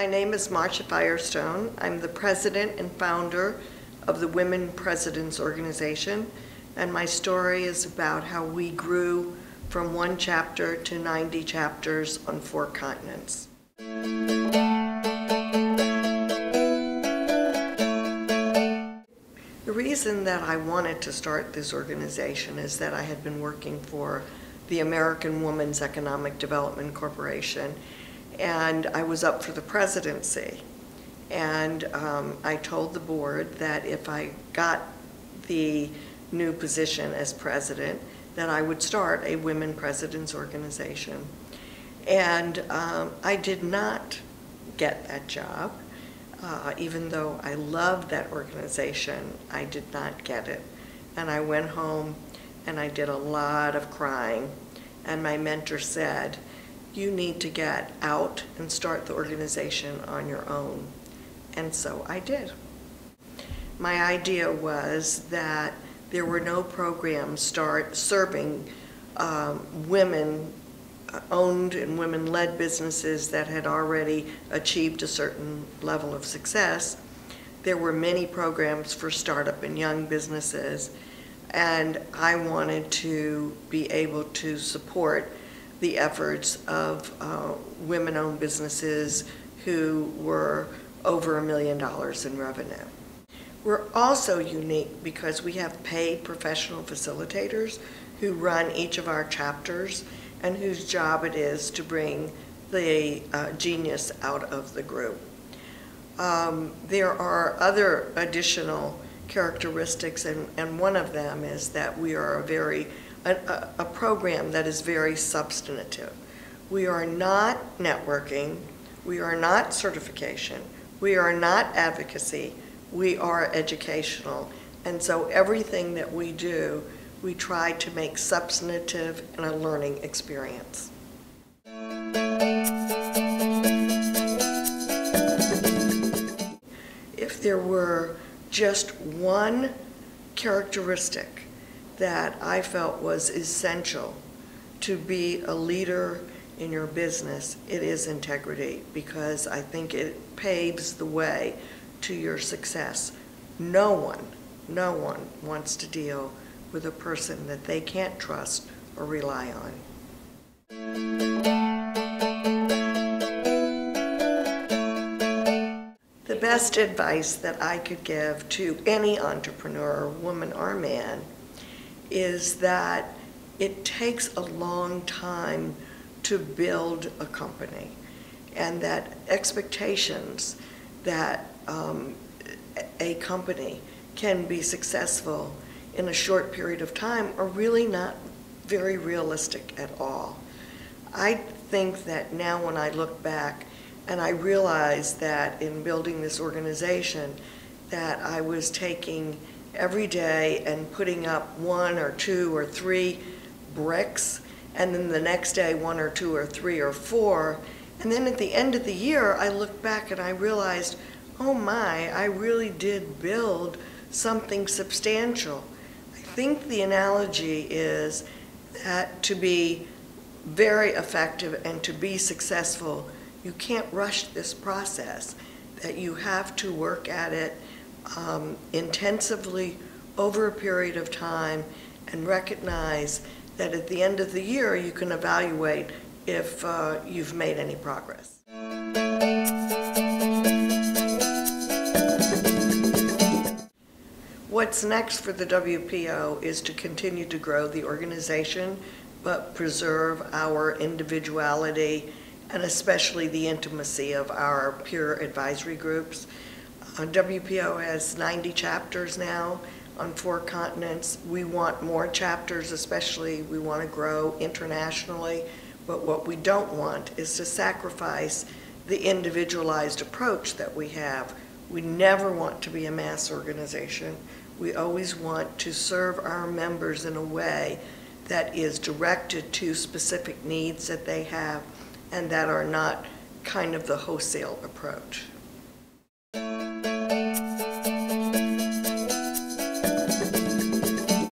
My name is Marsha Firestone. I'm the president and founder of the Women Presidents Organization, and my story is about how we grew from 1 chapter to 90 chapters on 4 continents. The reason that I wanted to start this organization is that I had been working for the American Women's Economic Development Corporation, and I was up for the presidency. And I told the board that if I got the new position as president, that I would start a Women Presidents Organization. And I did not get that job. Even though I loved that organization, I did not get it. And I went home and I did a lot of crying. And my mentor said, "You need to get out and start the organization on your own." And so I did. My idea was that there were no programs serving women-owned and women-led businesses that had already achieved a certain level of success. There were many programs for startup and young businesses, and I wanted to be able to support the efforts of women-owned businesses who were over $1 million in revenue. We're also unique because we have paid professional facilitators who run each of our chapters and whose job it is to bring the genius out of the group. There are other additional characteristics, and one of them is that we are a program that is very substantive. We are not networking, we are not certification, we are not advocacy, we are educational. And so everything that we do, we try to make substantive and a learning experience. If there were just one characteristic that I felt was essential to be a leader in your business, it is integrity, because I think it paves the way to your success. No one wants to deal with a person that they can't trust or rely on. The best advice that I could give to any entrepreneur, woman or man, is that it takes a long time to build a company, and that expectations that a company can be successful in a short period of time are really not very realistic at all. I think that now when I look back and I realize that in building this organization that I was taking every day and putting up 1 or 2 or 3 bricks, and then the next day 1 or 2 or 3 or 4, and then at the end of the year I looked back and I realized, oh my, I really did build something substantial. I think the analogy is that to be very effective and to be successful, you can't rush this process, that you have to work at it intensively over a period of time and recognize that at the end of the year you can evaluate if you've made any progress. What's next for the WPO is to continue to grow the organization, but preserve our individuality and especially the intimacy of our peer advisory groups. WPO has 90 chapters now on 4 continents. We want more chapters, especially we want to grow internationally, but what we don't want is to sacrifice the individualized approach that we have. We never want to be a mass organization. We always want to serve our members in a way that is directed to specific needs that they have and that are not kind of the wholesale approach.